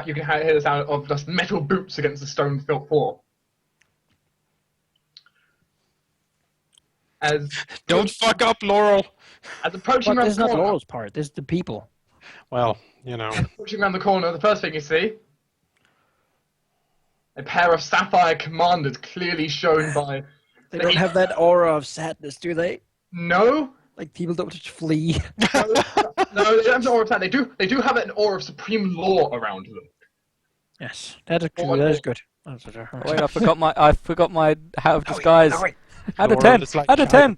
hear the sound of just metal boots against the stone floor. Don't fuck up, Laurel. As approaching But around this is the not corner, Laurel's part. This is the people. Well, approaching around the corner, the first thing you see, a pair of sapphire commanders clearly shown by. They don't have that aura of sadness, do they? No. Like people don't just flee. No, they don't have an aura of sadness. They do have an aura of supreme law around them. Yes, that is true. That is good. Wait, I forgot my hat of disguise. Out of Laurel 10. is like Out of 10.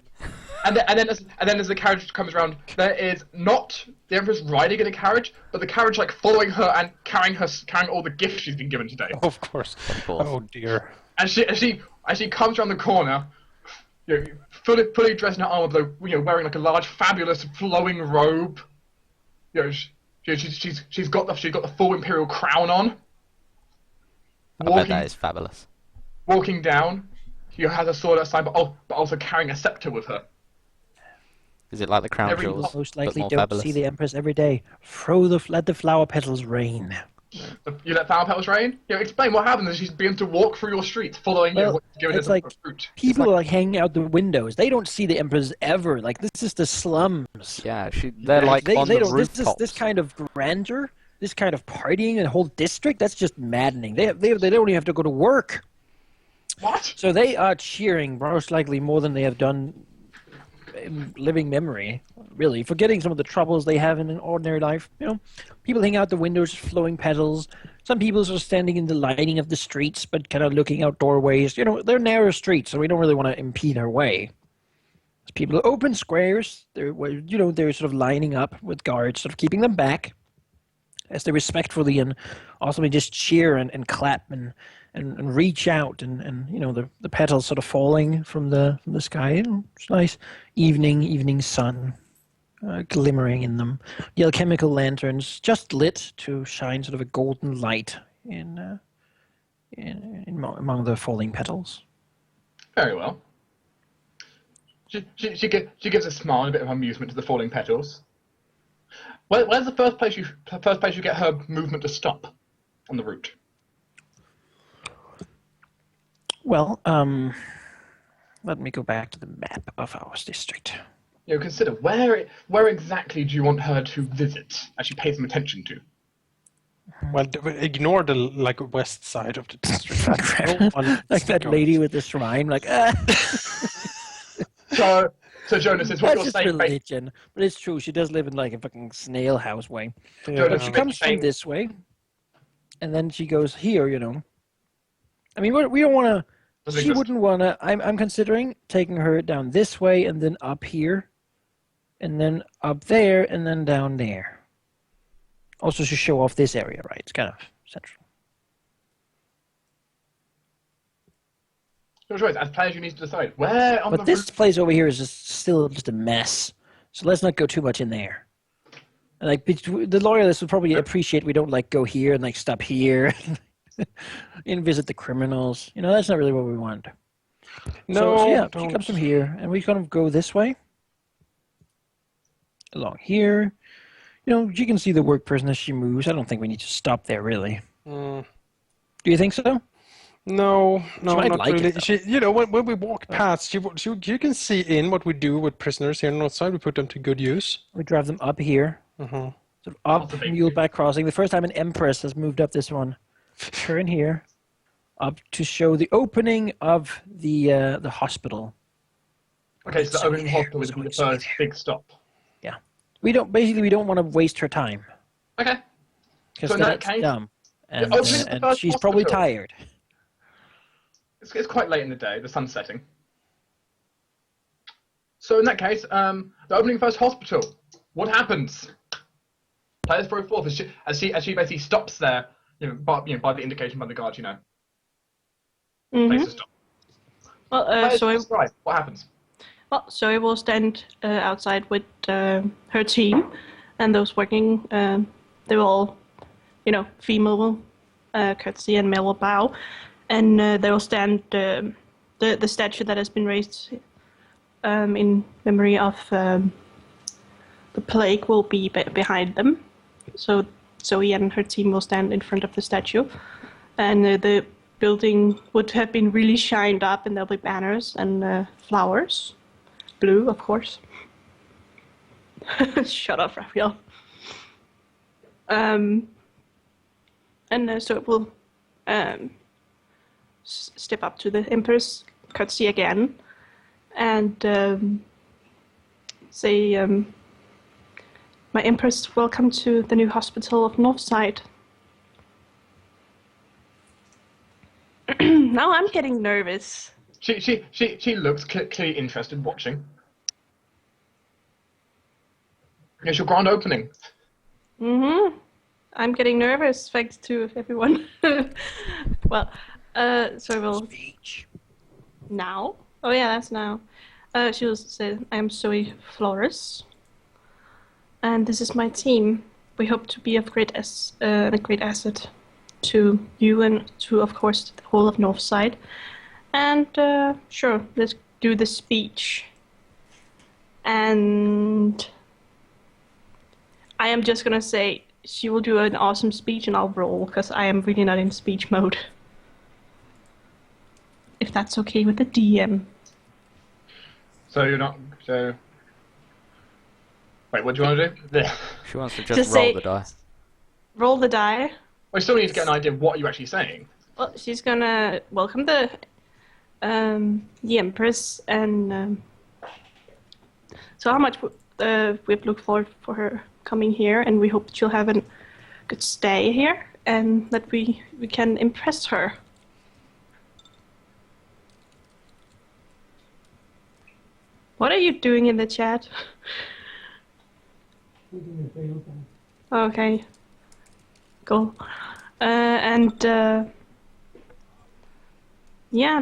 And then as the carriage comes around, there is not the Empress riding in a carriage, but the carriage like following her and carrying all the gifts she's been given today. Of course. Oh dear. As she comes around the corner, fully dressed in her armor, though wearing like a large, fabulous, flowing robe. She's got the full imperial crown on. I bet that is fabulous. Walking down, she has a sword outside, but also carrying a scepter with her. Is it like the crown People jewels? most but likely more don't fabulous? see the Empress every day. Let the flower petals rain. You let flower petals rain? Explain what happens as she begins to walk through your streets, following what you're giving it's her like fruit. people are like hanging out the windows. They don't see the Empress ever. Like this is the slums. Yeah, they're like on the rooftops. This kind of grandeur, this kind of partying in a whole district. That's just maddening. They don't even have to go to work. What? So they are cheering most likely more than they have done in living memory, really, forgetting some of the troubles they have in an ordinary life. People hang out the windows, flowing petals. Some people are standing in the lighting of the streets, but kind of looking out doorways. They're narrow streets, so we don't really want to impede our way. People are open squares. They're sort of lining up with guards, sort of keeping them back, as they respectfully and ultimately just cheer and clap and reach out and the petals sort of falling from the sky. It's nice evening sun glimmering in them. The alchemical lanterns just lit to shine sort of a golden light in among the falling petals. Very well. She gives a smile and a bit of amusement to the falling petals. Where's the first place you get her movement to stop on the route? Well, let me go back to the map of our district. Consider where exactly do you want her to visit, actually pay some attention to? Well, ignore the west side of the district. Like that lady with the shrine, like So Jonas, is what that's you're just saying. religion, but it's true. She does live in like a fucking snail house way. Yeah. But she comes from this way, and then she goes here. I mean, we don't want to. She wouldn't want to. I'm considering taking her down this way and then up here, and then up there and then down there. Also to show off this area, right? It's kind of central. No choice. As players, you need to decide where on But the this route. place over here is still just a mess. So let's not go too much in there. And the loyalists would probably appreciate we don't go here and stop here and visit the criminals. That's not really what we want. No, she comes from here, and we kind of go this way. Along here. You can see the work person as she moves. I don't think we need to stop there, really. Do you think so? No, might not like really. it, when we walk past, you can see in what we do with prisoners here on the north side. We put them to good use. We drive them up here. Uh-huh. Sort of up Muleback Crossing. The first time an Empress has moved up this one. Turn here. Up to show the opening of the hospital. Okay, so the opening hospital is the first big stop. Yeah. We don't want to waste her time. Okay. Because So in that that's case, dumb. And, opening the and first she's probably hospital. tired. It's quite late in the day. The sun's setting. So in that case, the opening first hospital. What happens? Players throw forth as she basically stops there. By the indication by the guard. Place to stop. Well, Players so describe what happens. I will stand outside with her team, and those working. They will all, female will curtsy and male will bow, and they will stand. The statue that has been raised in memory of the plague will be behind them. So Zoe and her team will stand in front of the statue, and the building would have been really shined up, and there'll be banners and flowers, blue, of course. Shut up, Raphael. So it will step up to the Empress, curtsy again, and say, "My Empress, welcome to the new hospital of Northside." Now I'm getting nervous. She looks clearly interested watching. It's your grand opening. Mm-hmm. I'm getting nervous, thanks to everyone. Well, so we'll... Speech. Now? Oh yeah, that's now. She will say, "I am Zoe Flores, and this is my team. We hope to be of great a great asset to you and to, of course, the whole of Northside. And sure, let's do the speech. And I am just gonna say she will do an awesome speech, and I'll roll because I am really not in speech mode. If that's okay with the DM." So you're not. So. Wait, what do you want to do? There. She wants to Just just roll say- the die. Roll the die. I still need to get an idea of what you're actually saying. Well, she's gonna welcome the Empress, and so how much we've looked forward for her coming here, and we hope that she'll have a good stay here, and that we can impress her. What are you doing in the chat? Okay. Cool. Yeah,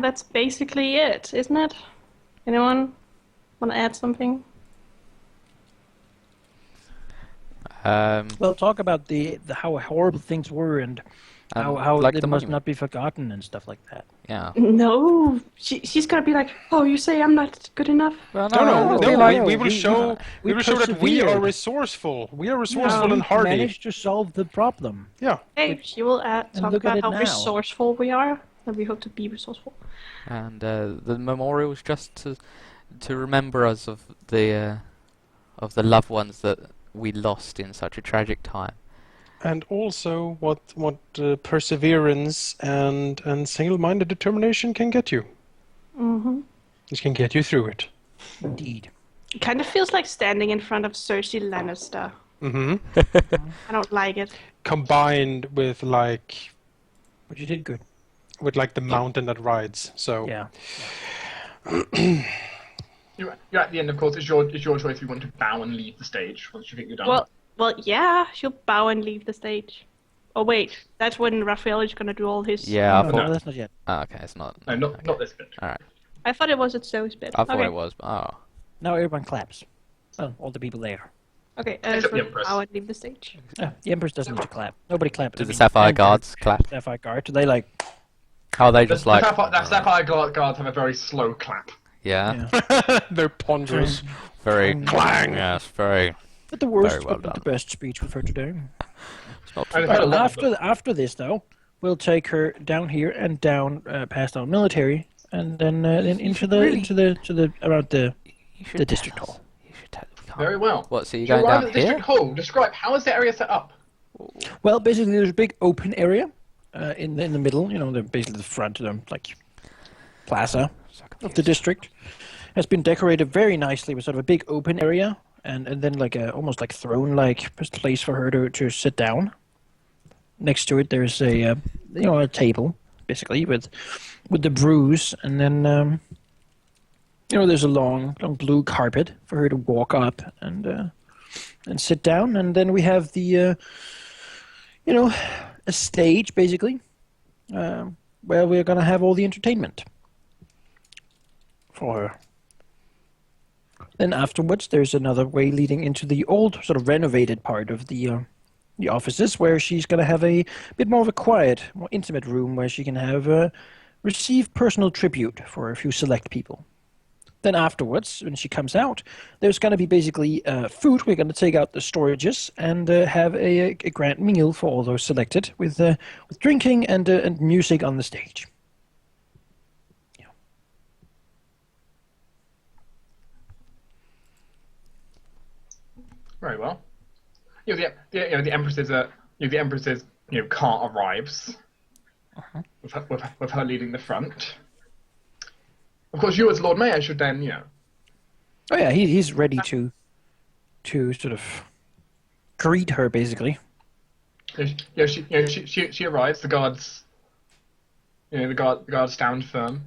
that's basically it, isn't it? Anyone want to add something? Well, talk about the how horrible things were and how like they the must monument. not be forgotten and stuff like that. Yeah. No, she's gonna be like, "Oh, you say I'm not good enough?" Well, No, no, we will we- show. We will show that we are persevered. resourceful. We are resourceful We and hardy. managed to solve the problem. Yeah. Hey, she will talk look at about it how now. resourceful we are, and we hope to be resourceful. And the memorial is just to remember us of the loved ones that we lost in such a tragic time. And also what perseverance and single-minded determination can get you. Mm-hmm. It can get you through it. Indeed. It kind of feels like standing in front of Cersei Lannister. Hmm. I don't like it. Combined with like But you did good. the mountain that rides. So Yeah. You're at the end, of course. It's your choice if you want to bow and leave the stage once you think you're done. Well, yeah, she'll bow and leave the stage. Oh wait, that's when Raphael is gonna do all his. Yeah, I No, thought. that's not yet. Oh, okay, it's not. no, not okay. not this bit. All right. I thought it was at Zoe's bit. I thought Okay. it was. But, oh. Now everyone claps. Well, all the people there. Okay, Except so the Empress. bow and leave the stage. Yeah, the Empress doesn't need to clap. Nobody clapped. Do the Sapphire Guards clap? Sapphire Guard. They like. How are they The just like? Sapphire guards have a very slow clap. Yeah. Yeah. they're ponderous. Very Clang. Yes, very. But the worst, Very well but not the done. best speech we've heard today. It's not I too heard a bad. lot of them. After this, though, we'll take her down here and down past our military, and then into the around the You should the tell district us. hall. You should tell. We can't. Very well. What? So you're So you going arrive down at the here? district hall. Describe how is the area set up. Well, basically, there's a big open area in the middle. You know, basically the front of the like plaza of the district has been decorated very nicely with sort of a big open area, and then like a almost like throne-like place for her to sit down. Next to it, there's a a table basically with the brews, and then there's a long blue carpet for her to walk up and sit down, and then we have the a stage basically where we're gonna have all the entertainment for her. Then afterwards, there's another way leading into the old, sort of renovated part of the offices, where she's going to have a bit more of a quiet, more intimate room where she can have receive personal tribute for a few select people. Then afterwards, when she comes out, there's going to be basically food. We're going to take out the storages and have a grand meal for all those selected with drinking and music on the stage. Yeah. Very well. The Empress's cart arrives with her leading the front. Of course, you as Lord Mayor should then, Oh yeah, he's ready to sort of greet her basically. She arrives. The guards, the guards stand firm.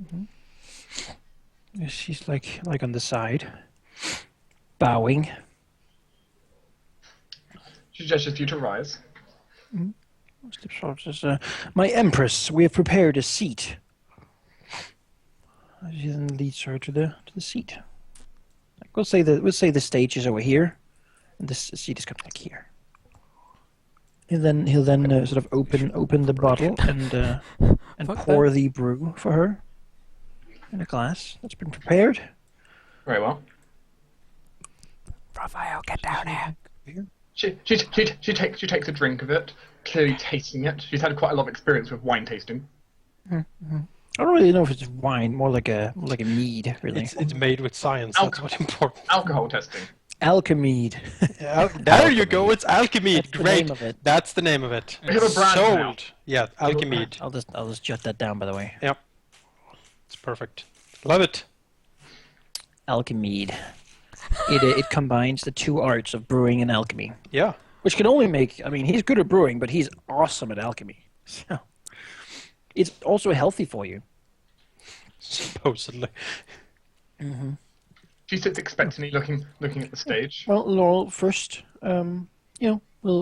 Mm-hmm. She's like on the side, bowing. She gestures for you to rise. Mm-hmm. My Empress, we have prepared a seat. She then leads her to the seat. We'll say the stage is over here, and this seat is coming like here. He'll then sort of open the bottle and pour the brew for her in a glass that's been prepared. Very well. Raphael, get down here. She takes a drink of it, clearly tasting it. She's had quite a lot of experience with wine tasting. Mm-hmm. I don't really know if it's wine, more like a mead, really. It's made with science. That's what's important. Alcohol testing. Alchemede. There you go. It's Alchemede. That's the Great. name of it. That's the name of it. We have a brand Sold. now. Yeah, Alchemede. I'll just jot that down, by the way. Yep. It's perfect. Love it. Alchemede. It combines the two arts of brewing and alchemy. Yeah. Which can only make. I mean, he's good at brewing, but he's awesome at alchemy. So it's also healthy for you. Supposedly. Mm-hmm. She sits expectantly, looking at the stage. Well, Laurel, first, we'll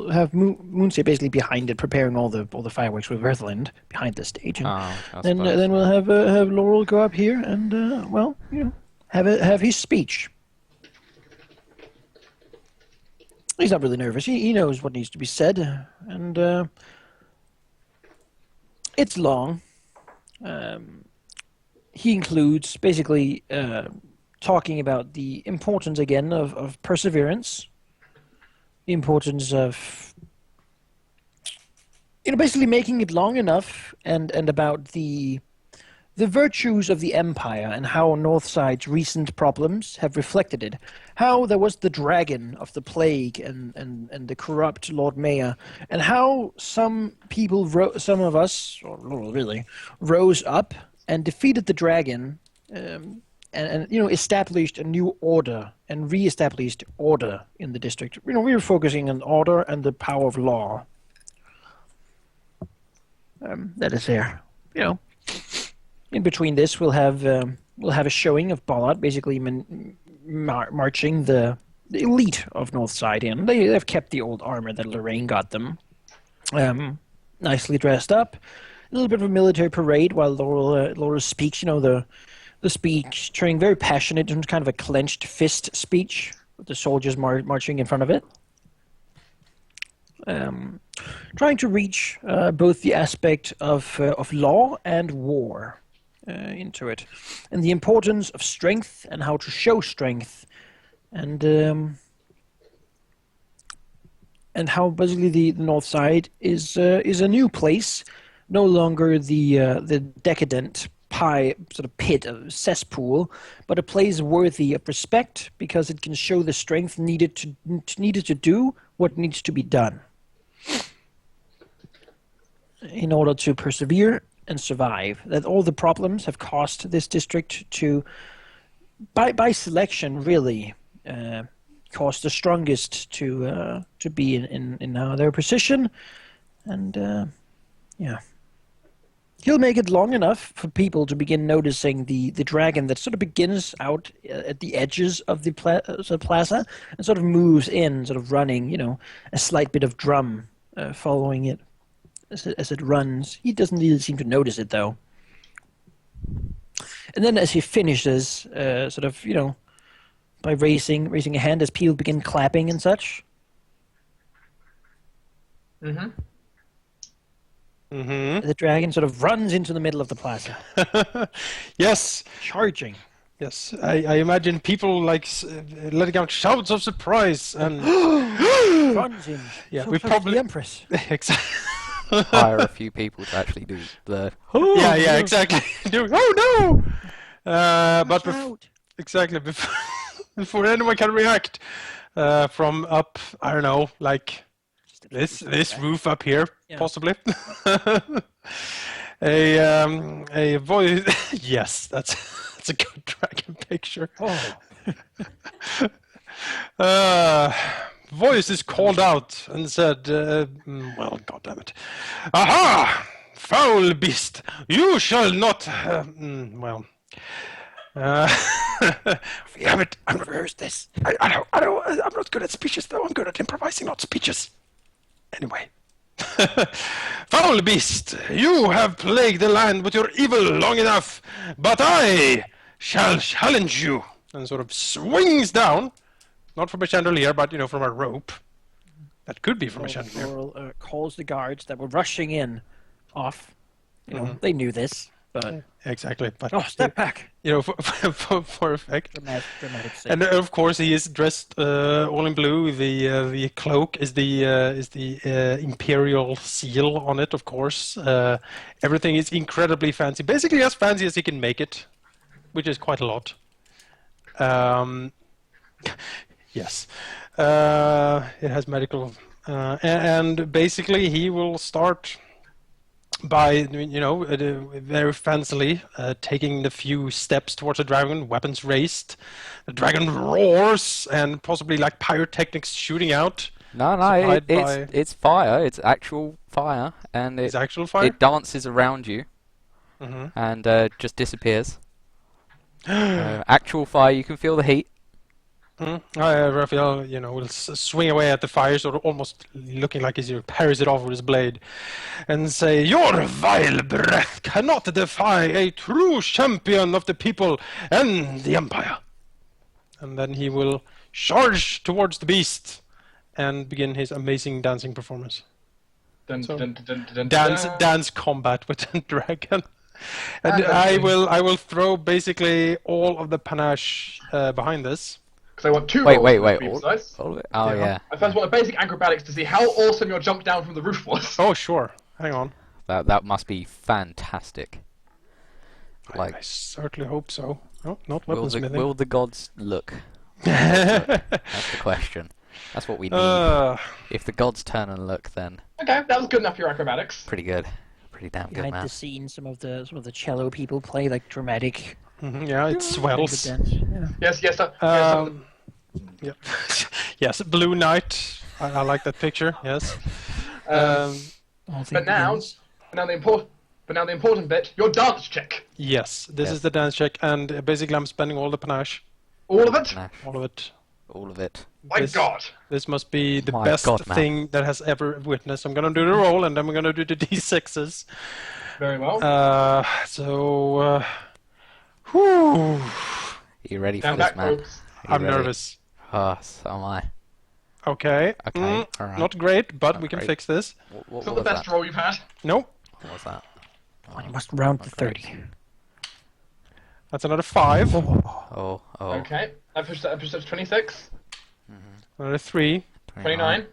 have Moonsay basically behind it, preparing all the fireworks with Earthland behind the stage, and then we'll have Laurel go up here and have his speech. He's not really nervous. He knows what needs to be said, and it's long. He includes basically talking about the importance again of perseverance, the importance of basically making it long enough, and about the virtues of the Empire and how Northside's recent problems have reflected it. How there was the dragon of the plague and the corrupt Lord Mayor, and how some people, some of us, or really, rose up and defeated the dragon, and established a new order and re-established order in the district. We were focusing on order and the power of law. That is there. In between this, we'll have a showing of Ballard basically marching the elite of Northside in. They've kept the old armor that Lorraine got them, nicely dressed up. A little bit of a military parade while Laura speaks. The speech turning very passionate into kind of a clenched fist speech with the soldiers marching in front of it. Trying to reach both the aspect of law and war into it, and the importance of strength and how to show strength, and how basically the North Side is a new place, no longer the decadent sort of pit of cesspool, but a place worthy of respect because it can show the strength needed to do what needs to be done in order to persevere and survive. That all the problems have caused this district to, by selection, really cause the strongest to be in their position, and he'll make it long enough for people to begin noticing the dragon that sort of begins out at the edges of the plaza and sort of moves in, sort of running, a slight bit of drum following it as it runs. He doesn't really seem to notice it, though. And then as he finishes, by raising a hand as people begin clapping and such. Mm-hmm. Mm-hmm. The dragon sort of runs into the middle of the plaza, Yes. charging. Yes. I imagine people like letting out shouts of surprise and Runs in. Yeah, So we close to probably- the Empress. exactly. Hire a few people to actually do the. Yeah, exactly. Oh no! But Watch bef- out. exactly before anyone can react, from up, I don't know, like this roof up here, Yeah. possibly. A voice. Yes, that's a good dragon picture. Oh, Voice is called out and said, well, God damn it. Aha! Foul beast, you shall not, well. Damn it, I'm rehearsed this. I'm not good at speeches though, I'm good at improvising, not speeches. Anyway. Foul beast, you have plagued the land with your evil long enough, but I shall challenge you. And sort of swings down, not from a chandelier, but, from a rope. That could be from a chandelier. Laurel calls the guards that were rushing in off. They knew this, but Exactly. But, step back. for effect. Dramatic scene. And of course, he is dressed all in blue. The cloak is the imperial seal on it. Of course, everything is incredibly fancy. Basically, as fancy as he can make it, which is quite a lot. Yes, it has medical, and basically he will start by very fancily taking the few steps towards the dragon, weapons raised. The dragon roars and possibly like pyrotechnics shooting out. No, supplied by- it's fire. It's actual fire, and It's actual fire. it dances around you Mm-hmm. and just disappears. Actual fire, you can feel the heat. Raphael, will swing away at the fire, sort of almost looking like he parries it off with his blade, and say, "Your vile breath cannot defy a true champion of the people and the empire." And then he will charge towards the beast and begin his amazing dancing performance. Dun, So, dun, dun, dun, dun, Dance, dun. dance combat with the dragon. And And I then- will throw basically all of the panache behind this. Because I want two Wait, rolls wait, to wait. be All, precise. all of it? Oh, Yeah. yeah. I first want a basic acrobatics to see how awesome your jump down from the roof was. Oh, sure. Hang on. That must be fantastic. Like, I certainly hope so. No, not will weaponsmithing. will the gods look? That's the question. That's what we need. If the gods turn and look, then Okay, that was good enough for your acrobatics. pretty good. Pretty damn good, Behind man. the scenes, some of the cello people play like dramatic Yeah, it swells. dance. Yeah. Yes, yes, sir. Yeah. Yes, Blue Knight. I like that picture. Yes. All things But now, begins. now the important bit, your dance check. Yes. This Yes. is the dance check, and basically I'm spending all the panache, All of it? Nah, all of it. all of it. My This- God. This must be the My best God, man. thing that has ever witnessed. I'm gonna do the roll, and then we're gonna do the d6s. Very well. Whew. Are you ready for Down this, back, man? folks. Are I'm you ready? nervous. Oh, so am I. Okay. Okay, alright. Not great, but Not we can great. fix this. What It's not was the best that? roll you've had. Nope. What was that? You must round to not great. 30. That's another 5. Oh, oh. Okay. That pushed up to 26, Another 3. 29,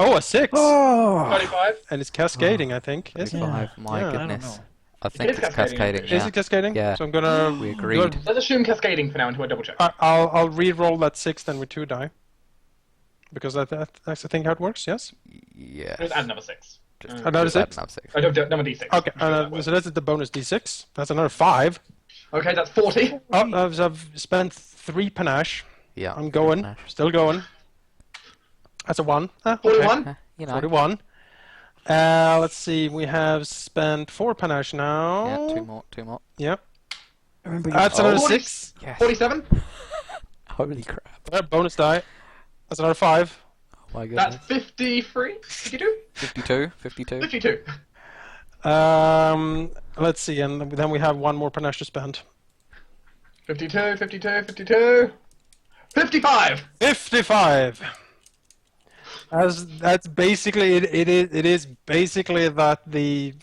Oh, a 6. Oh! 35. And it's cascading, I think. Isn't it? 35. My Yeah, I don't goodness. know. I think is it's cascading, cascading. isn't it? Is Yeah. it cascading? Yeah. So I'm gonna. We agreed. Let's assume cascading for now until I double check. I'll re-roll that 6 then with 2 die. Because that's I think how it works. Yes. Yeah. Just add another 6. Just Another just add 6? another 6. I don't number d6. Okay. So that's the bonus d6. That's another 5. Okay, that's 40. Oh, I've spent 3 panache. Yeah. I'm going. Panache. Still going. That's a 1. Okay. 41. You know. 41. Let's see. We have spent 4 panache now. Yeah, two more, two more. Yep. Remember you That's another 40. 6. Yes. 47. Holy crap. Bonus die. That's another 5. Oh my goodness. That's 53. 52? 52, 52. 52. Let's see, and then we have 1 more panache to spend. 52, 52, 52. 55! 55. As that's basically it is basically that the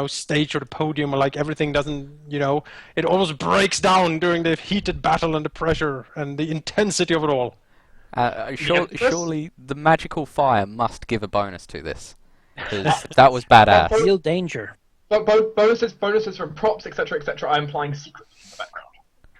stage or the podium, like everything doesn't it almost breaks down during the heated battle and the pressure and the intensity of it all. Surely the magical fire must give a bonus to this, because that was badass. Real danger. But bonuses from props, etc., etc. I'm implying secrets in the background.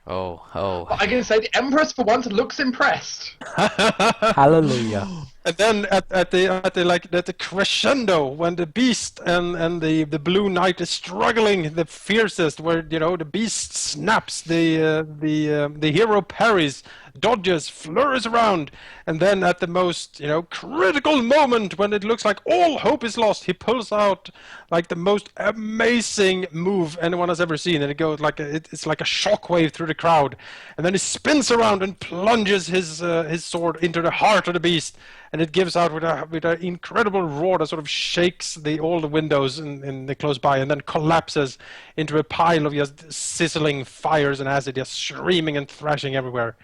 Oh. But I can say the Empress for once looks impressed. Hallelujah. And then at the crescendo, when the beast and the blue knight is struggling the fiercest, where the beast snaps, the hero parries, dodges, flurries around, and then at the most critical moment, when it looks like all hope is lost, he pulls out like the most amazing move anyone has ever seen, and it goes like it's like a shockwave through the crowd, and then he spins around and plunges his sword into the heart of the beast. And it gives out with an incredible roar that sort of shakes all the windows in the close by, and then collapses into a pile of just sizzling fires and acid, just screaming and thrashing everywhere.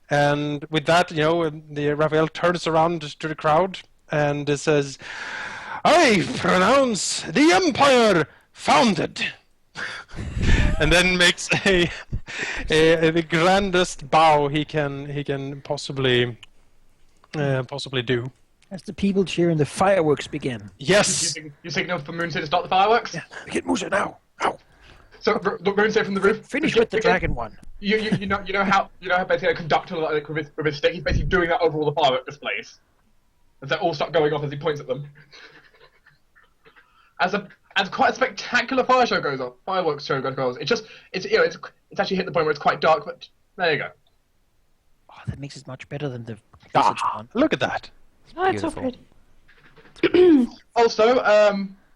And with that, the Raphael turns around to the crowd and says, "I pronounce the Empire founded." And then makes the grandest bow he can possibly do. As the people cheer and the fireworks begin. Yes. You signal for Moonseer to start the fireworks. Yeah, we get Musa now. Ow. So Moonseer from the roof. Finish with the dragon one. You know how basically a conductor like with his stick, he's basically doing that over all the firework displays. As they all start going off as he points at them. As quite a spectacular fireworks show goes on. It's actually hit the point where it's quite dark, but there you go. Oh, that makes it much better than the Look at that. Oh, it's so Beautiful. pretty. Also,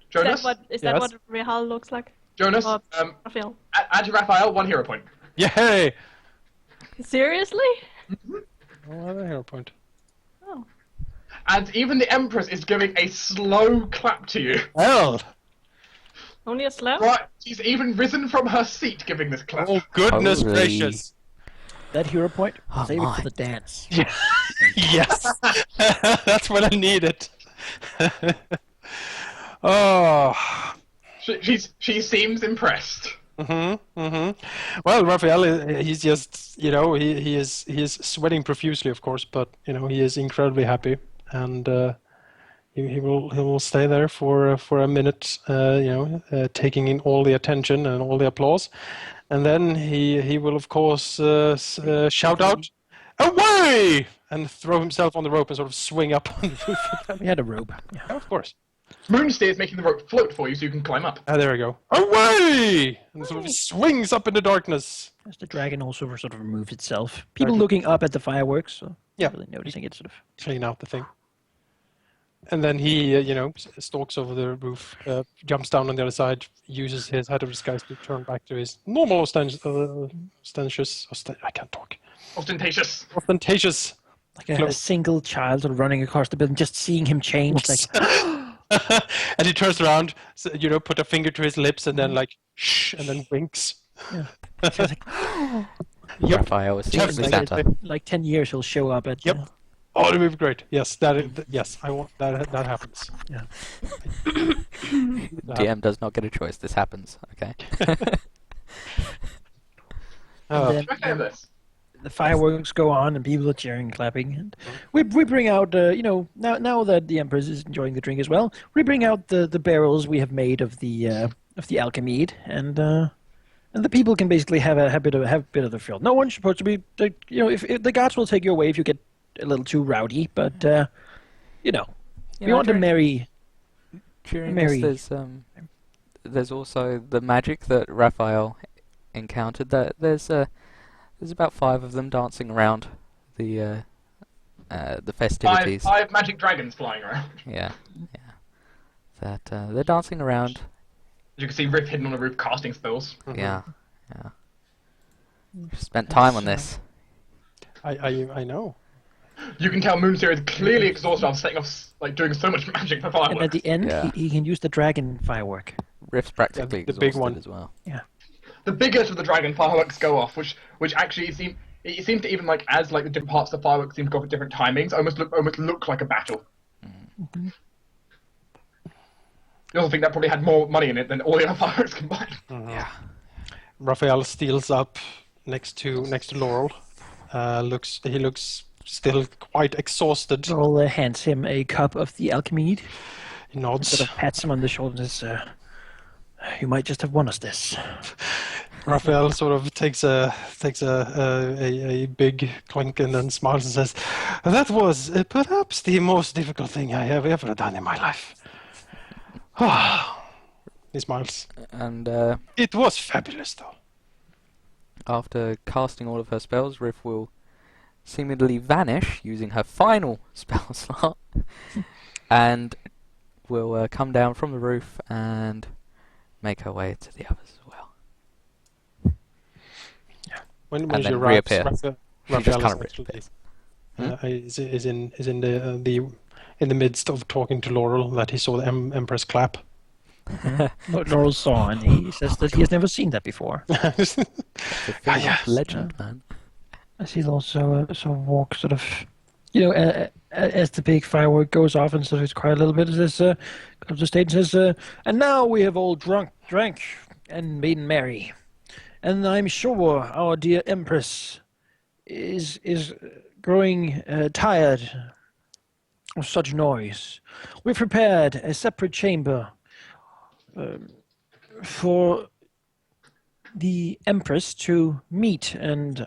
Jonas. Is that Yes? what Rahal looks like? Jonas, Or Raphael? add to Raphael 1 hero point. Yay! Seriously? Another hero point. Oh. And even the Empress is giving a slow clap to you. Well, Only a slow? Right, she's even risen from her seat giving this clap. oh goodness Holy. gracious. That hero point, Oh, save it my. for the dance. Yes. That's what I needed. Oh. She seems impressed. Well, Raphael, he's just, he is sweating profusely, of course, but he is incredibly happy, and he will stay there for a minute, taking in all the attention and all the applause, and then he will of course shout out, "Away!" and throw himself on the rope and sort of swing up on the roof. We had a rope. Yeah. Of course. Moonsteer is making the rope float for you so you can climb up. There we go. Away! And sort of swings up in the darkness. As the dragon also sort of removes itself. People looking up at the fireworks, so Yeah. not really noticing it sort of. Clean out the thing. And then he, stalks over the roof, jumps down on the other side, uses his head of disguise to turn back to his normal ostentatious. Like a single child sort of running across the building, just seeing him change. Like, And he turns around, put a finger to his lips, and then shh, and then winks. yeah. So it's like, Raphael was secretly Santa. like 10 years he'll show up at. Yep. Oh, that would be great. Yes, yes, I want that. That happens. Yeah. DM does not get a choice. This happens. Okay. Oh. And Okay, this. the fireworks go on and people are cheering and clapping, and we bring out now that the Empress is enjoying the drink as well, we bring out the barrels we have made of the alchemede, and the people can basically have a bit of the fill. No one's supposed to be if the guards will take you away if you get a little too rowdy, but we want to marry. During Mary. this, there's also the magic that Raphael encountered. That there's about 5 of them dancing around the festivities. Five magic dragons flying around. Yeah. That they're dancing around. You can see Riff hidden on the roof casting spells. Yeah. Spent time on this. I know. You can tell Moonseer is clearly exhausted after setting off, doing so much magic for fireworks. And at the end, Yeah. he can use the dragon firework. Rift's practically the big exhausted one. as well. Yeah. The biggest of the dragon fireworks go off, which actually seems to even as the different parts of the fireworks seem to go off at different timings, almost look like a battle. You also think that probably had more money in it than all the other fireworks combined. Yeah. Raphael steals up next to Laurel. He looks still quite exhausted. Laurel hands him a cup of the alchemy. He nods. Sort of pats him on the shoulder and says, "You might just have won us this." Raphael sort of takes a big clink and then smiles and says, "That was perhaps the most difficult thing I have ever done in my life." He smiles. And It was fabulous, though. after casting all of her spells, Riff will seemingly vanish using her final spell slot, and will come down from the roof and make her way to the others as well. When And she then arrives, reappear. Raphael She just kind of actually, reappears. is in the midst of talking to Laurel that he saw the Empress clap. Laurel saw, and he says that he has never seen that before. The film yes. legend, man. As he also walks sort of, as the big firework goes off and sort of quiet a little bit, comes to the stage and says, "And now we have all drank and made merry, and I'm sure our dear Empress is growing tired of such noise. We've prepared a separate chamber for the Empress to meet and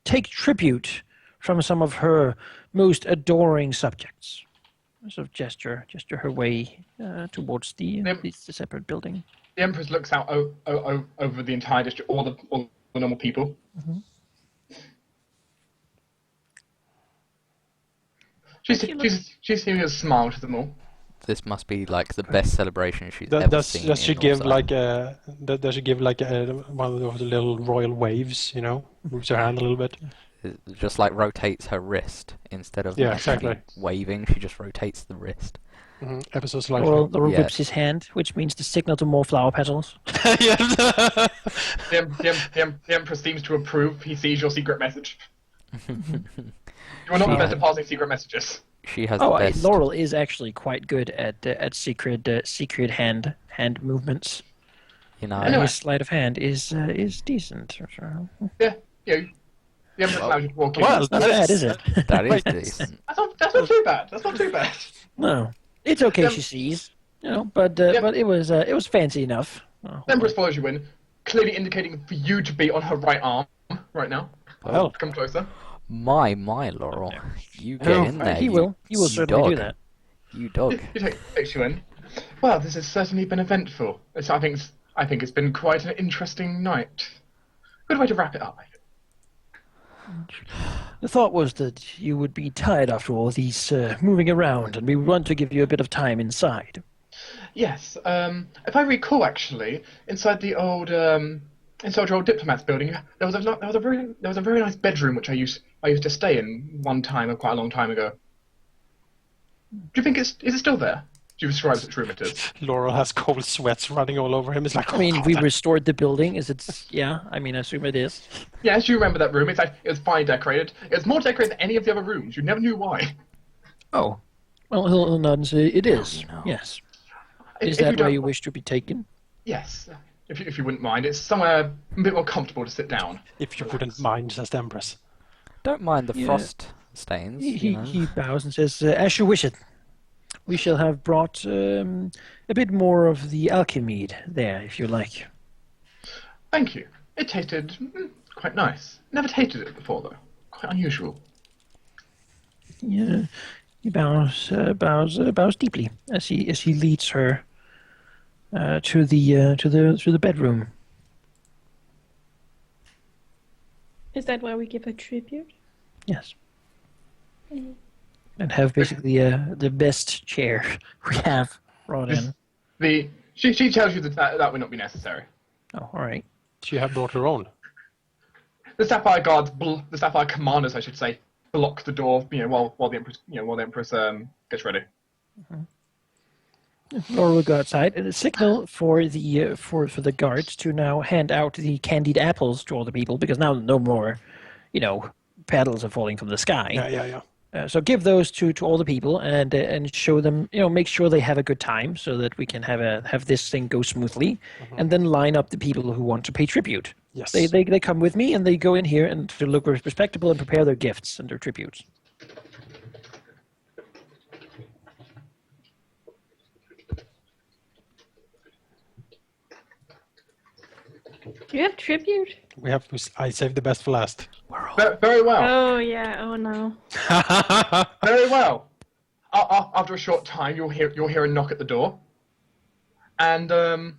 take tribute from some of her most adoring subjects." Sort of gesture her way towards the separate building. The Empress looks out over the entire district, all the normal people. Mm-hmm. She's giving a smile to them all. This must be like the best celebration she's ever Does seen. she in give Northside. does she give like one of those little royal waves? Moves her hand a little bit. It just like rotates her wrist instead of Yeah, actually exactly. waving. She just rotates the wrist. Ever so slightly. Laurel Yeah. whips his hand, which means the signal to more flower petals. Yes. The Empress seems to approve. He sees your secret message. You are not the best at passing secret messages. She has Oh, the best. Laurel is actually quite good at secret hand movements. You know, And Anyway. his sleight of hand is decent. Yeah, the Empress allows you to walk in. Well, Not bad, is it? that is Wait. decent. That's not too bad. That's not too bad. No, it's okay. Yep. She sees, but it was fancy enough. The Empress follows you in, clearly indicating for you to be on her right arm right now. Well, Come closer. My, Laurel. You get Oh, in there. He you- will you certainly dog. do that. You dog. He takes you in. Well, this has certainly been eventful. I think it's been quite an interesting night. Good way to wrap it up. I think. The thought was that you would be tired after all these moving around, and we would want to give you a bit of time inside. Yes. If I recall, actually, inside the old your old diplomat's building, there was a very nice bedroom which I used to stay in one time, quite a long time ago. Do you think is it still there? Do you describe which room it is? Laurel has cold sweats running all over him. It's like, I mean, oh, we God, restored the building. I assume it is. Yes, you remember that room. It was fine decorated. It was more decorated than any of the other rooms. You never knew why. Oh, well, he'll nod and say it is. No. Yes. If Is you that where don't- you wish to be taken? Yes. If you wouldn't mind, it's somewhere a bit more comfortable to sit down. if you wouldn't mind, says the Empress. Don't mind the Yeah. frost stains. He bows and says, "As you wish it. We shall have brought a bit more of the alchemede there, if you like." Thank you. It tasted quite nice. Never tasted it before though. Quite unusual. Yeah. He bows deeply as he leads her to the bedroom. Is that where we give a tribute? Yes. And have basically the best chair we have brought in. She tells you that would not be necessary. Oh, all right. She have brought her own. The Sapphire Guards, the Sapphire Commanders, I should say, block the door. While the Empress gets ready. Laura will go outside and signal for the guards to now hand out the candied apples to all the people, because now no more, petals are falling from the sky. Yeah. So give those to all the people and show them, make sure they have a good time so that we can have this thing go smoothly, and then line up the people who want to pay tribute. Yes. They come with me and they go in here and to look respectable and prepare their gifts and their tributes. Do you have tribute? I saved the best for last. Very well. Oh yeah. Oh no. Very well. After a short time, you'll hear a knock at the door, and the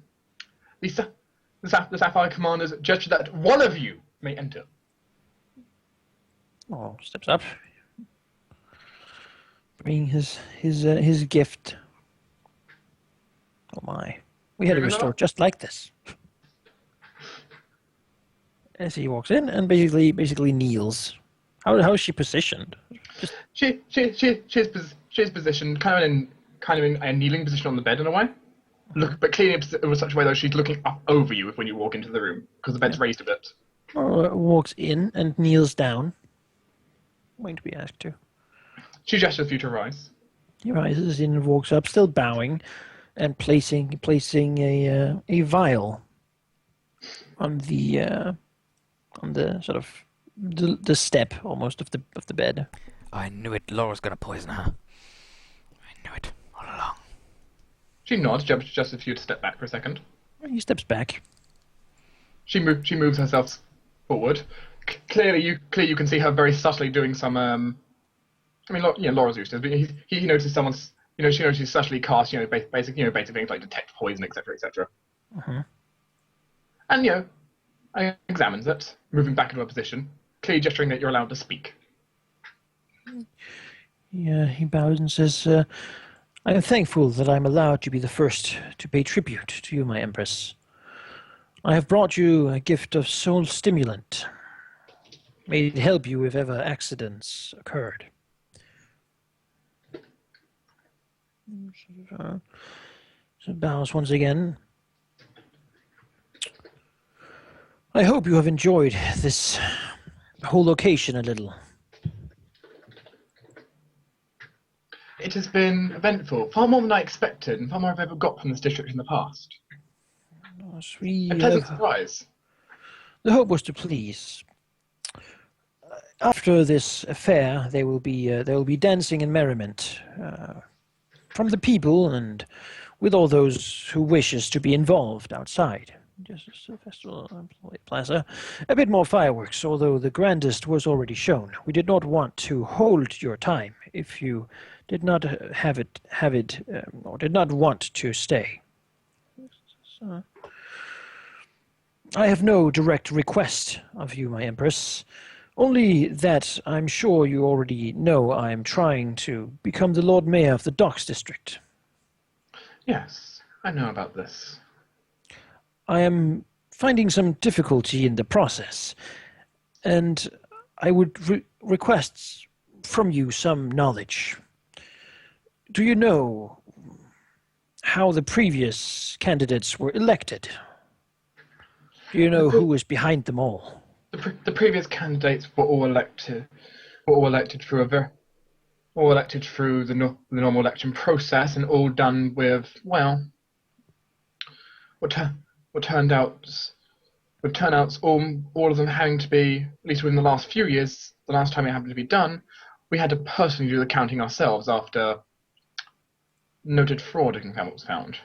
Sapphire commanders gesture that one of you may enter. Oh, steps up, bringing his gift. Oh my, we had a restore just like this. As he walks in and basically kneels. How is she positioned? Just... She's positioned kind of in a kneeling position on the bed in a way. But clearly in such a way though she's looking up over you when you walk into the room because the bed's raised a bit. Walks in and kneels down. Waiting to be asked to. She gestures for you to rise. He rises in and walks up, still bowing, and placing a vial on the sort of the step almost of the bed. I knew it. Laura's gonna poison her. I knew it all along. She nods, just for you to step back for a second. He steps back. She moves herself forward. Clearly you can see her very subtly doing some. I mean, Laura's used to this, but he notices someone's. She notices subtly cast. Basic things like detect poison, etc., etc. And examines it, moving back into a position, clearly gesturing that you're allowed to speak. Yeah, he bows and says, I am thankful that I am allowed to be the first to pay tribute to you, my Empress. I have brought you a gift of soul stimulant. May it help you if ever accidents occurred. So bows once again. I hope you have enjoyed this whole location a little. It has been eventful, far more than I expected, and far more I've ever got from this district in the past. A pleasant surprise. The hope was to please. After this affair, there will be dancing and merriment from the people and with all those who wishes to be involved outside. Just a festival plaza. A bit more fireworks, although the grandest was already shown. We did not want to hold your time if you did not have it, or did not want to stay. So, I have no direct request of you, my Empress. Only that I'm sure you already know I am trying to become the Lord Mayor of the Docks District. Yes, I know about this. I am finding some difficulty in the process, and I would request from you some knowledge. Do you know how the previous candidates were elected? Do you know who was behind them all? The previous candidates were all elected through the normal election process, and all done with what turned out all of them having to be, at least within the last few years, the last time it happened to be done, we had to personally do the counting ourselves after noted fraud was found.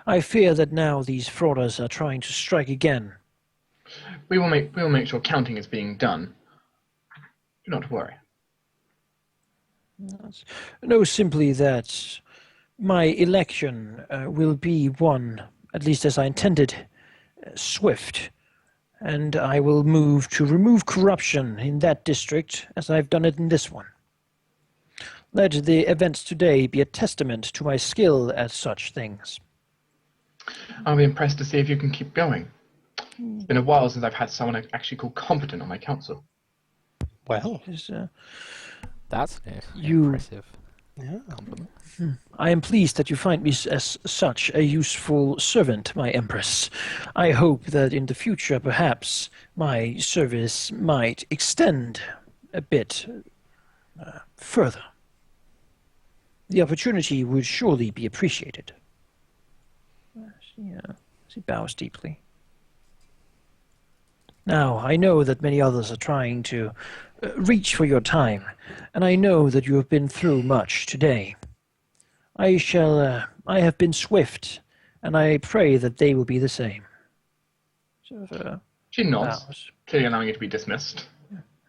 I fear that now these frauders are trying to strike again. We will make sure counting is being done. Do not worry. No, simply that my election will be one, at least as I intended, swift, and I will move to remove corruption in that district as I've done it in this one. Let the events today be a testament to my skill at such things. I'll be impressed to see if you can keep going. It's been a while since I've had someone actually called competent on my council. Well, that's impressive. Yeah. Compliment. I am pleased that you find me as such a useful servant, my Empress. I hope that in the future, perhaps, my service might extend a bit Further, the opportunity would surely be appreciated. She bows deeply. Now, I know that many others are trying to reach for your time, and I know that you have been through much today. I have been swift, and I pray that they will be the same. Sort of, She nods, bows clearly allowing it to be dismissed.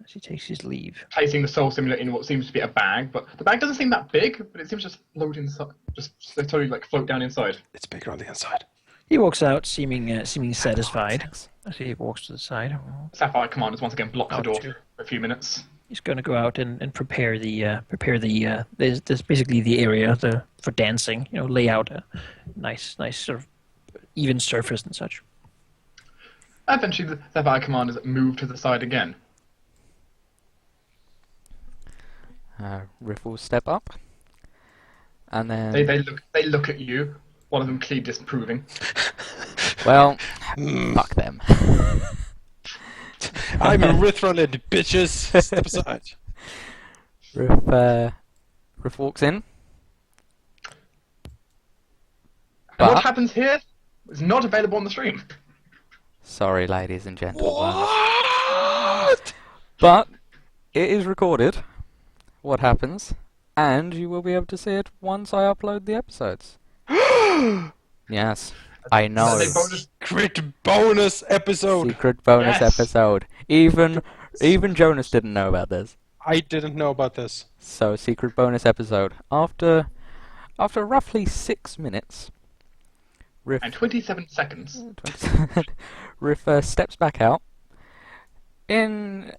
as he takes his leave. Placing the soul simulator in what seems to be a bag, but the bag doesn't seem that big, but it seems just float inside, just totally like float down inside. It's bigger on the inside. He walks out, seeming satisfied. Thanks. As he walks to the side. Sapphire Commanders once again blocks the door too. for a few minutes. He's going to go out and prepare the there's basically the area for dancing. Lay out a nice sort of even surface and such. Eventually, the Sapphire Commanders move to the side again. Riff will step up, and then They look at you. One of them clearly disapproving. well, fuck them. I'm a Rithronid, bitches. Step aside. Riff walks in. And what But- happens here is not available on the stream. Sorry, ladies and gentlemen. What? But it is recorded. What happens, and you will be able to see it once I upload the episodes. Yes, I know. They bonus- Crit bonus episode. Secret bonus Yes. episode. Even Jonas didn't know about this. I didn't know about this. So secret bonus episode. After roughly 6 minutes, Riff And 27 seconds. Riff steps back out in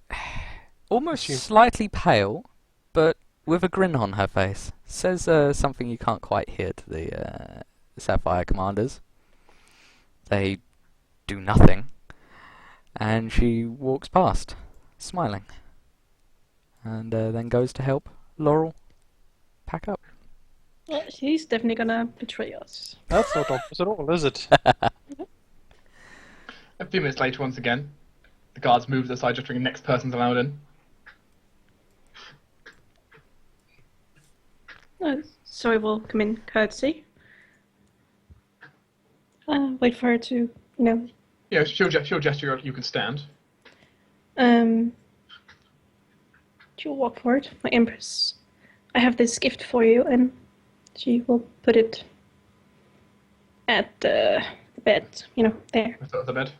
almost She- slightly pale, but with a grin on her face. Says something you can't quite hear to the Sapphire Commanders. They do nothing, and she walks past, smiling, and then goes to help Laurel pack up. Well, she's definitely gonna betray us. That's not obvious at all, is it? A few minutes later, once again, the guards move to the side just to bring the next person's allowed in. So we'll come in courtesy. Wait for her to, Yeah, she'll gesture you can stand. she'll walk forward. My Empress, I have this gift for you, and she will put it at the bed, there. At the foot of the bed.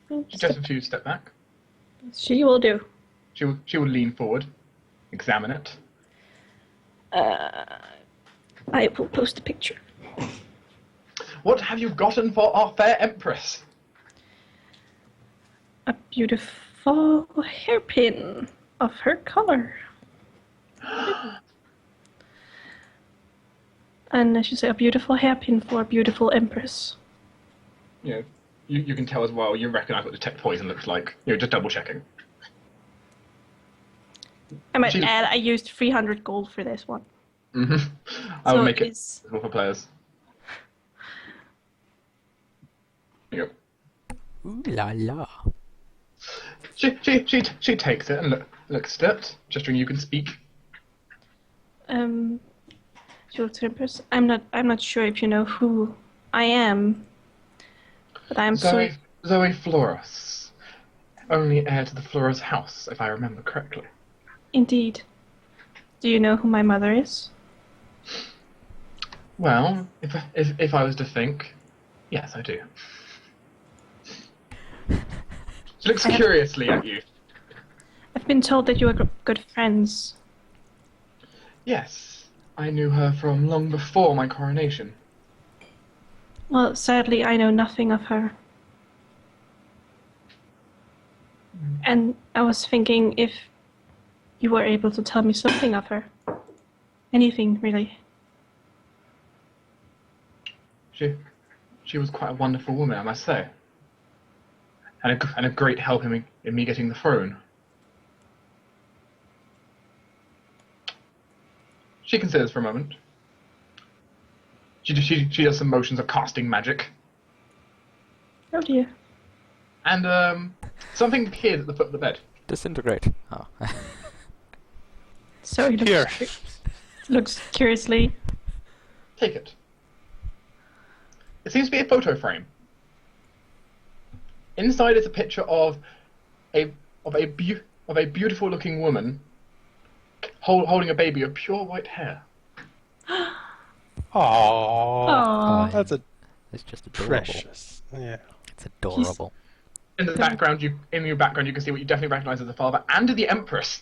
Well, She gestures to you to step back. she will do. She will lean forward, examine it. I will post a picture. What have you gotten for our fair empress? A beautiful hairpin of her color. And I should say a beautiful hairpin for a beautiful empress. You know, you can tell as well. You recognise what detect poison looks like. Just double checking. I might She- add, I used 300 gold for this one. I will So make it it's- visible for players. Yep. Ooh la la. She takes it and looks at it, gesturing you can speak. She looks at Empress. I'm not sure if you know who I am, but I'm Zoe Flores, only heir to the Flores house, if I remember correctly. Indeed. Do you know who my mother is? Well, if I was to think, yes, I do. She looks curiously at you. I've been told that you are good friends. Yes, I knew her from long before my coronation. Well, sadly, I know nothing of her. And I was thinking if you were able to tell me something of her. Anything, really. She was quite a wonderful woman, I must say. And a great help in me getting the throne. She considers for a moment. She does some motions of casting magic. Oh dear. And something appears at the foot of the bed. Disintegrate. Oh. So he Here. looks curiously. Take it. It seems to be a photo frame. Inside is a picture of a beautiful looking woman holding a baby of pure white hair. Aww. Aww. That's a It's just adorable. precious. Yeah. It's adorable. In the background, you can see what you definitely recognise as the father and the Empress.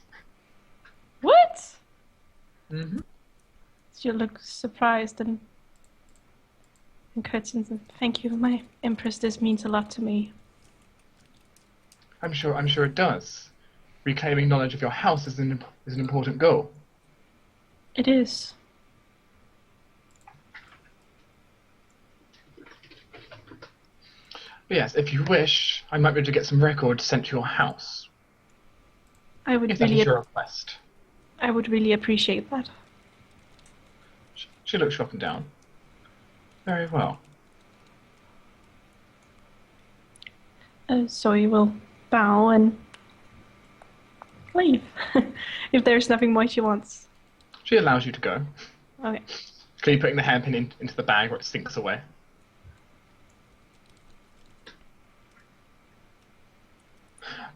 What? Mm-hmm. You look surprised and curtsies and thank you, my Empress. This means a lot to me. I'm sure it does. Reclaiming knowledge of your house is an important goal. It is. Yes, if you wish, I might be able to get some records sent to your house. I would If that really is your request. I would really appreciate that. She looks you up and down. Very well. So he will bow and leave. If there's nothing more she wants. She allows you to go. Okay. Clearly putting the hairpin into the bag where it sinks away.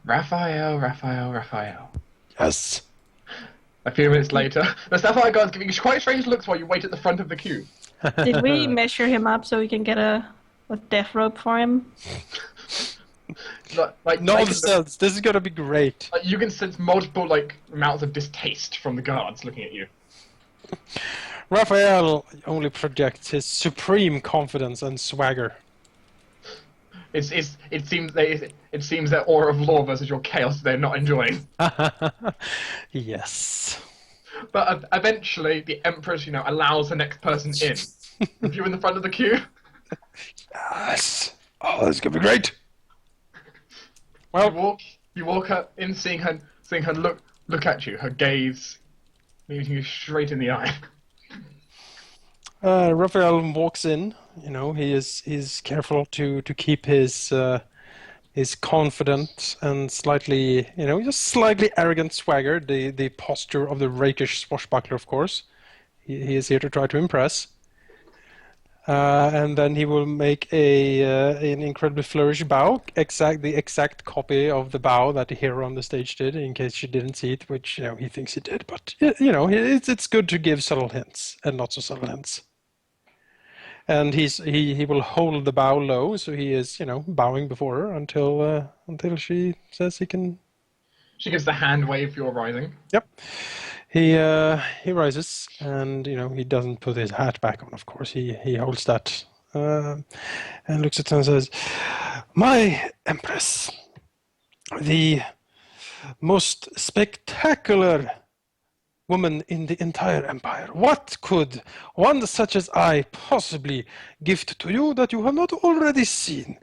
Raphael. Yes. A few minutes later, the Sapphire Guard's giving you quite strange looks while you wait at the front of the queue. Did we measure him up so we can get a death rope for him? Nonsense. This is gonna be great. You can sense multiple amounts of distaste from the guards looking at you. Raphael only projects his supreme confidence and swagger. It seems their aura of law versus your chaos they're not enjoying. Yes. But eventually, the Empress, allows the next person in. With you in the front of the queue. Yes. Oh, this is gonna be great. Well, you walk her in, seeing her look at you, her gaze meeting you straight in the eye. Raphael walks in. He's careful to keep his confident and slightly, just slightly arrogant swagger. The posture of the rakish swashbuckler, of course. He is here to try to impress. And then he will make an incredibly flourished bow, the exact copy of the bow that the hero on the stage did, in case you didn't see it, which he thinks he did. But it's good to give subtle hints and not so subtle hints. And he will hold the bow low, so he is bowing before her until she says he can. She gives the hand wave for your rising. Yep. He rises, and he doesn't put his hat back on. Of course, he holds that and looks at her and says, "My Empress, the most spectacular woman in the entire empire. What could one such as I possibly gift to you that you have not already seen?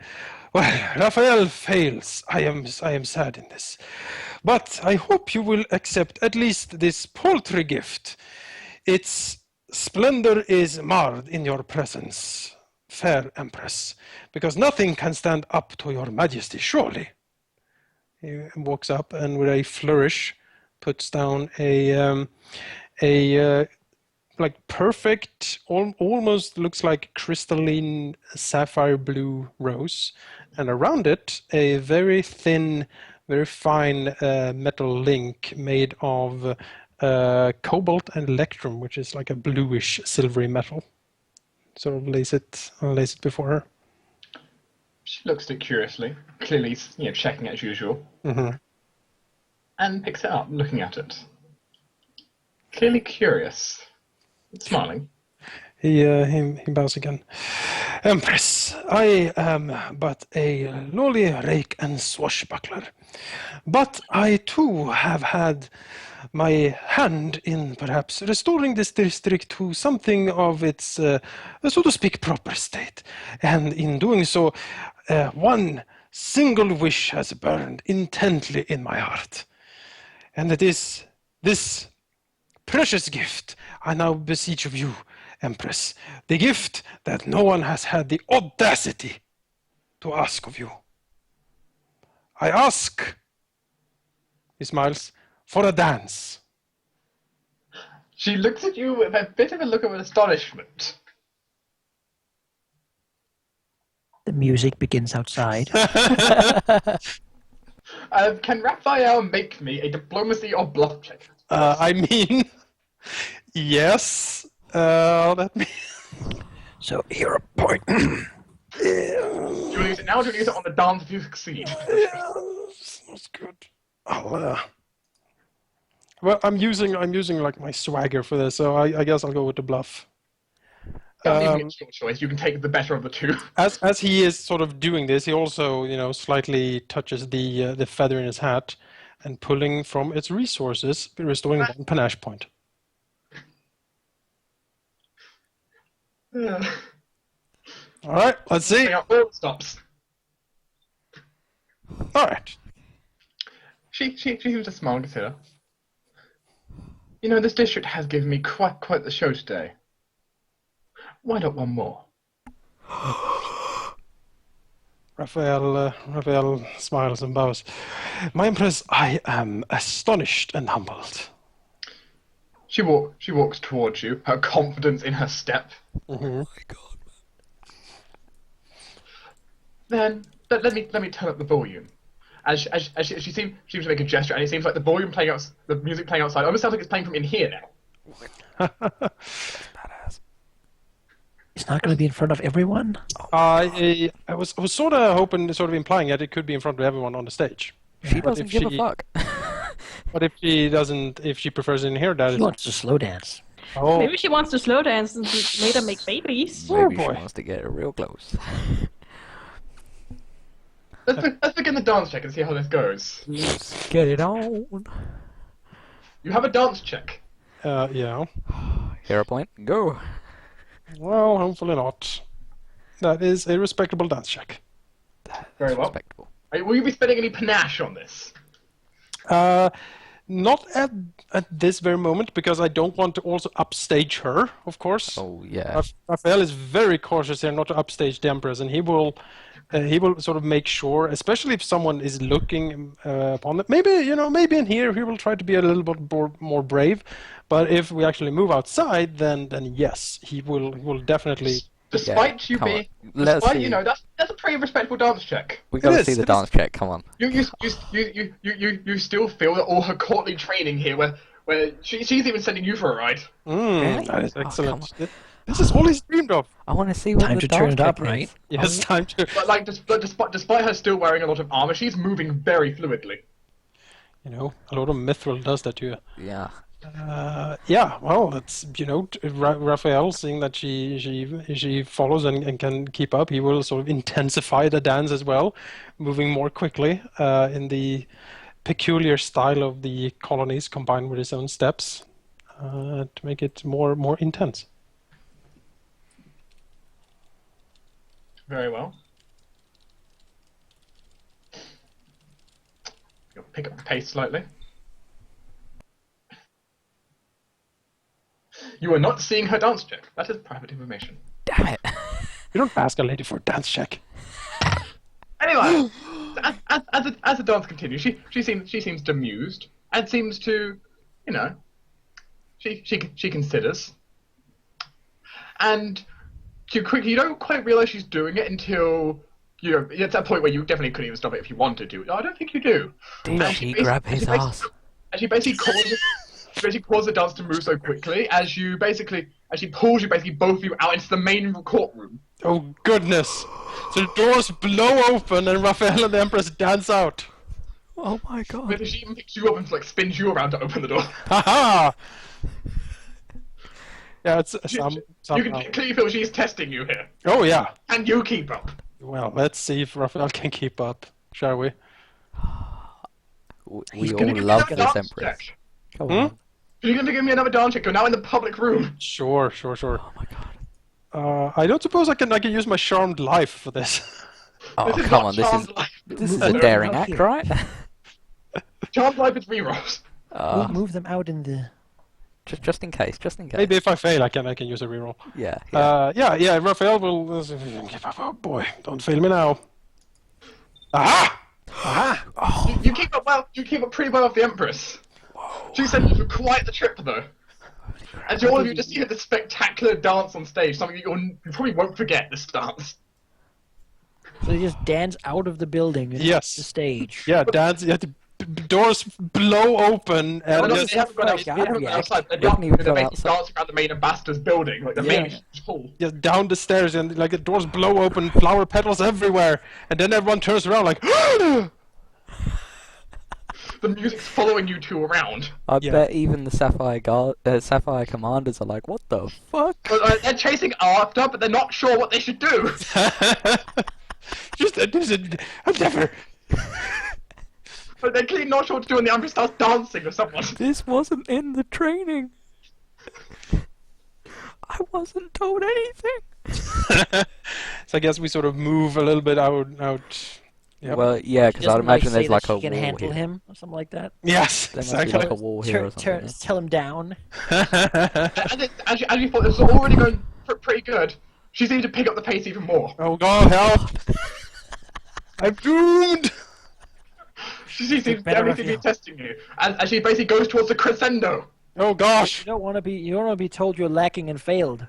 Well, Raphael fails. I am sad in this. But I hope you will accept at least this paltry gift. Its splendor is marred in your presence, fair Empress, because nothing can stand up to your majesty, surely." He walks up and with a flourish puts down a perfect, almost looks like crystalline sapphire blue rose, and around it a very thin, very fine metal link made of cobalt and electrum, which is like a bluish silvery metal. Sort of lays it before her. She looks at it curiously, clearly checking as usual. Mm-hmm. And picks it up, looking at it. Clearly curious. Smiling. He bows again. "Empress, I am but a lowly rake and swashbuckler, but I too have had my hand in perhaps restoring this district to something of its, so to speak, proper state. And in doing so, one single wish has burned intently in my heart. And it is this precious gift I now beseech of you, Empress, the gift that no one has had the audacity to ask of you. I ask," he smiles, "for a dance. She looks at you with a bit of a look of astonishment. The music begins outside. Can Raphael make me a diplomacy or bluff check? I mean, yes. Let me. So hero point. Do you want to use it now or do you want to use it on the dance if you succeed? That's good. Well, I'm using like my swagger for this, so I guess I'll go with the bluff. It's your choice. You can take the better of the two. As he is sort of doing this, he also slightly touches the feather in his hat, and pulling from its resources, restoring 1 panache point. Yeah. All right, let's see. All stops. All right. She seems to smile and consider. You know, this district has given me quite the show today. Why not one more? Raphael smiles and bows. My Empress, I am astonished and humbled. She walks towards you, her confidence in her step. Mm-hmm. Oh my god. Then let me turn up the volume. As she seems to make a gesture, and it seems like the volume playing out, the music playing outside, almost sounds like it's playing from in here now. Badass. It's not going to be in front of everyone. I was sort of hoping, sort of implying that it could be in front of everyone on the stage. She But doesn't if give a she- fuck. But if she doesn't, if she prefers in here, that He is. wants to slow dance. Oh, Maybe she wants to slow dance and later make babies. Maybe boy. she wants to get real close. Let's begin the dance check and see how this goes. Let's get it on. You have a dance check. yeah. Hero point, go. Well, hopefully not. That is a respectable dance check. Very well. Respectable. Will you be spending any panache on this? Not at this very moment, because I don't want to also upstage her, of course. Oh yeah. Raphael is very cautious here not to upstage the Empress, and he will sort of make sure, especially if someone is looking upon it. Maybe maybe in here he will try to be a little bit more brave. But if we actually move outside, then yes, he will definitly. Despite you come being, on. Let's despite see. that's a pretty respectable dance check. We gotta is, see the it is. dance check. Come on. You still feel that all her courtly training here, where she's even sending you for a ride. Really? That is Oh, excellent. This is all he's dreamed of. I want to see what Time the to dance turn it up, check is. right? Yes, time to. But like, despite her still wearing a lot of armor, she's moving very fluidly. A lot of mithril does that to you. Yeah. Yeah, well, it's Raphael, seeing that she follows and can keep up, he will sort of intensify the dance as well, moving more quickly in the peculiar style of the colonies, combined with his own steps, to make it more intense. Very well. You'll pick up the pace slightly. You are not seeing her dance check. That is private information. Damn it. You don't ask a lady for a dance check. Anyway, as the dance continues, she seems amused and seems to, she considers, and you don't quite realize she's doing it until it's that point where you definitely couldn't even stop it if you wanted to. I don't think you do. Did And she basi- grab and his she basi- ass? And she basically causes the dance to move so quickly as she pulls both of you out into the main courtroom. Oh goodness! So the doors blow open and Raphael and the Empress dance out. Oh my god. Maybe she even picks you up and spins you around to open the door. Haha! Yeah, it's You somehow. can clearly feel she's testing you here. Oh yeah. And you keep up. Well, let's see if Raphael can keep up, shall we? We all Gonna give me love another this dance Empress. check. Come Hmm? on. You're going to give me another dance check. You're now in the public room. Sure. Oh my god. I don't suppose I can use my charmed life for this. Oh This is come not on, this is Charmed Life. this is a daring act, right? Charmed Life is rerolls. Move them out in the. Just in case, Maybe if I fail, I can use a reroll. Yeah. Yeah. Raphael will give up. Oh boy, don't fail me now. Aha! You keep up well. You keep up pretty well with the Empress. She sent you for quite the trip, though. And to all of you, just see this spectacular dance on stage, something you probably won't forget. This dance. So they just dance out of the building and Yes. the stage. Yeah, dance. Yeah, the doors blow open No, and they haven't gone like outside. They haven't gone outside. They're Haven't even gone basically outside. dancing around the main ambassador's building, like the main hall. yeah, down the stairs, and like the doors blow open, flower petals everywhere, and then everyone turns around like. The music's following you two around. I Yeah. bet even the Sapphire commanders are like, what the fuck? But, they're chasing after, but they're not sure what they should do. I'm never. But they're clearly not sure what to do, and the Empress starts dancing with someone. This wasn't in the training. I wasn't told anything. So I guess we sort of move a little bit out. Yep. Well, yeah, because I'd Doesn't, imagine say there's that like she a can wall handle here. him or something like that. Yes, There must be exactly. like a wall here or something. Tell him down. As you thought, this was already going pretty good. She seemed to pick up the pace even more. Oh God, help! I'm doomed. She seems better definitely of to be you. testing you, as she basically goes towards the crescendo. Oh gosh. You don't want to be told you're lacking and failed.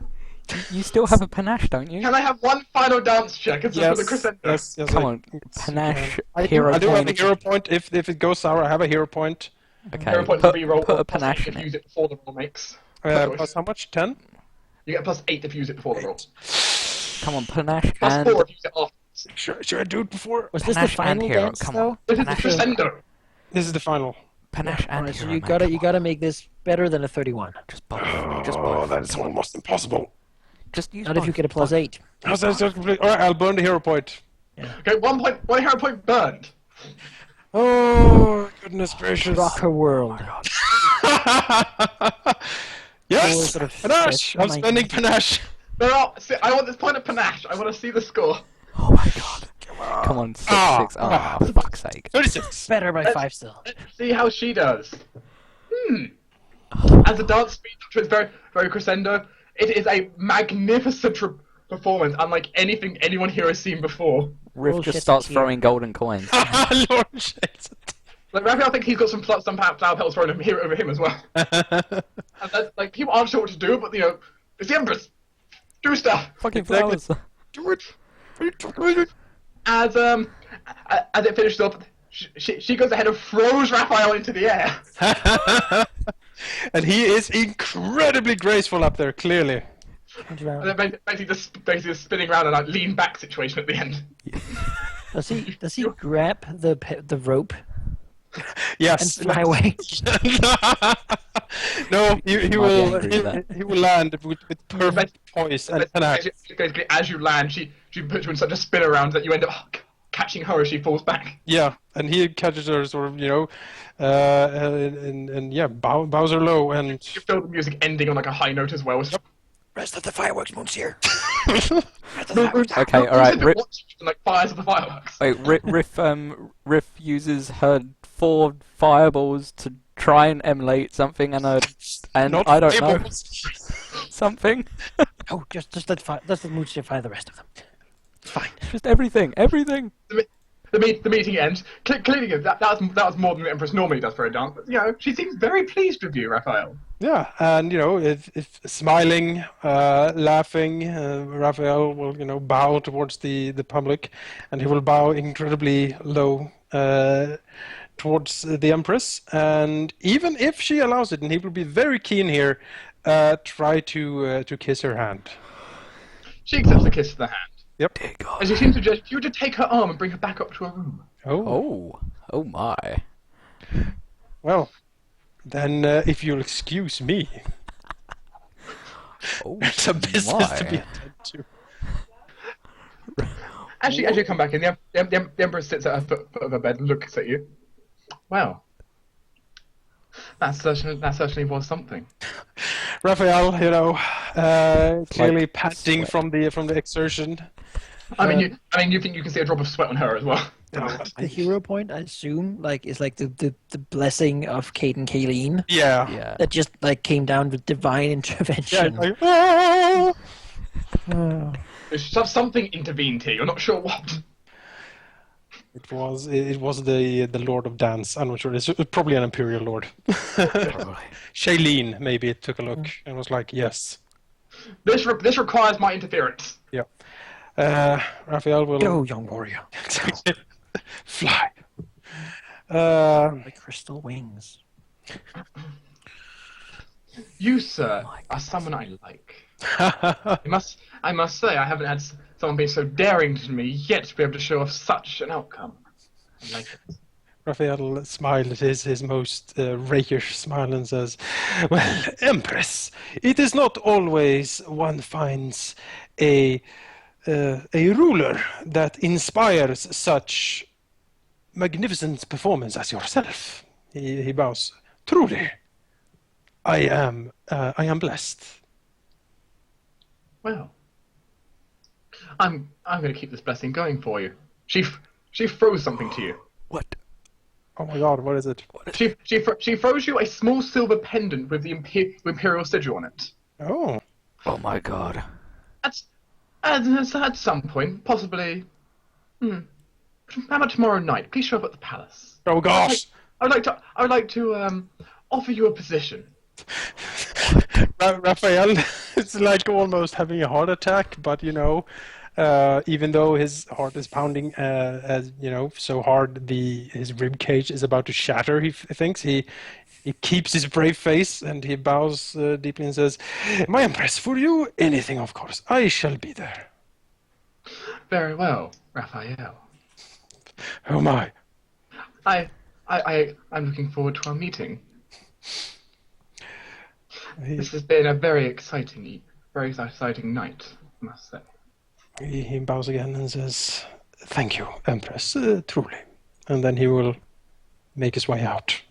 You still have a panache, don't you? Can I have one final dance check for the crescendo? Yes. Come on, panache, I hero do have a point. hero point. If it goes sour, I have a hero point. Okay, Hero point to reroll. put a or plus panache eight in if you use it. it before the roll makes. Plus how much? 10? You get plus 8 if you use it before the roll. Come on, panache Plus and 4 if you use it after. Should I do it before? Was this the Panache and final hero, dance come though? on. This is the Panache. crescendo. This is the final. panache and Alright, so hero. you man, come gotta on. make this better than a 31. Just both. Just Oh, both. that is almost impossible. Just use Not both. if you get a plus 8. How's that complete? Alright, I'll burn the hero point. Okay, 1 hero point burned. Oh, goodness gracious. Rock her world. Yes! sort of Panache! stress I'm mind. spending panache. I want this point of panache. I want to see the score. Oh my god. Come on, 6, Ah. 6. Oh, for fuck's sake. 36. Better by 5 still. Let's see how she does. As the dance speeds up to its very, very crescendo, it is a magnificent performance, unlike anything anyone here has seen before. Riff Bullshit just starts here. throwing golden coins. Lord shit. Like Raphael thinks he's got some flower petals thrown over him as well. And that's, like people aren't sure what to do, but it's the Empress. Do stuff. Fucking Exactly. flowers. Do it. What are you talking about? As it finishes up, she goes ahead and throws Raphael into the air. And he is incredibly graceful up there, clearly. Turns And around. then basically just spinning around and like lean back situation at the end. Does he grab the rope and Yes. fly away? No, he Might be will angry with that. he will land with perfect poise and panache. Basically, as you land, she puts you in such a spin around that you end up catching her as she falls back. Yeah, and he catches her sort of, and yeah, bows her low, and You feel the music ending on like a high note as well. Rest of the fireworks moon's here. Okay, alright, Riff, Like fires of the fireworks. wait, Riff uses her 4 fireballs to try and emulate something, and not I don't know, able. something. Oh, just let the moon fire the rest of them. It's fine. Just everything. The meeting ends. Clearly, that was more than the Empress normally does for a dance. But, she seems very pleased with you, Raphael. Yeah, and if smiling, laughing, Raphael will bow towards the public, and he will bow incredibly low towards the Empress, and even if she allows it, and he will be very keen here, try to kiss her hand. She accepts the kiss of the hand. Yep. Dear God. And she seems to suggest you to take her arm and bring her back up to her room. Oh my. Well, then if you'll excuse me, Oh it's a business to be my. attended to. As you come back in, the Empress sits at her foot of her bed and looks at you. Well, that certainly was something. Raphael, clearly Like panting sweat. from the exertion. I mean, you think you can see a drop of sweat on her as well. The hero point, I assume, is like the blessing of Kate and Kayleen Yeah. Yeah. that just came down with divine Yeah. intervention. Like, "Oh!" Oh. Something intervened here. You're not sure what. It was the Lord of Dance. I'm not sure. It's probably an Imperial Lord. Probably. Shailene maybe took a look and was like, yes. This requires my interference. Yeah. Raphael will Go, young warrior. fly. Like crystal wings. You, sir, are someone I like. I must say, I haven't had someone be so daring to me yet to be able to show off such an outcome. I like it. Raphael smiled at his most rakish smile and says, well, Empress, it is not always one finds a ruler that inspires such magnificent performance as yourself. He bows. Truly, I am blessed. Well, I'm going to keep this blessing going for you. She froze something to you. What? Oh my God, what is it? She froze you a small silver pendant with the imperial sigil on it. Oh, Oh my god. At some point, possibly. How about tomorrow night? Please show up at the palace. oh gosh! I would like to offer you a position. Raphael is like almost having a heart attack, but even though his heart is pounding, as so hard, his rib cage is about to shatter. He thinks he keeps his brave face and he bows deeply and says, "My Empress, for you, anything, of course. I shall be there." Very well, Raphael. Oh my! I'm looking forward to our meeting. This has been a very exciting night, I must say. He bows again and says, "Thank you, Empress, truly." And then he will make his way out.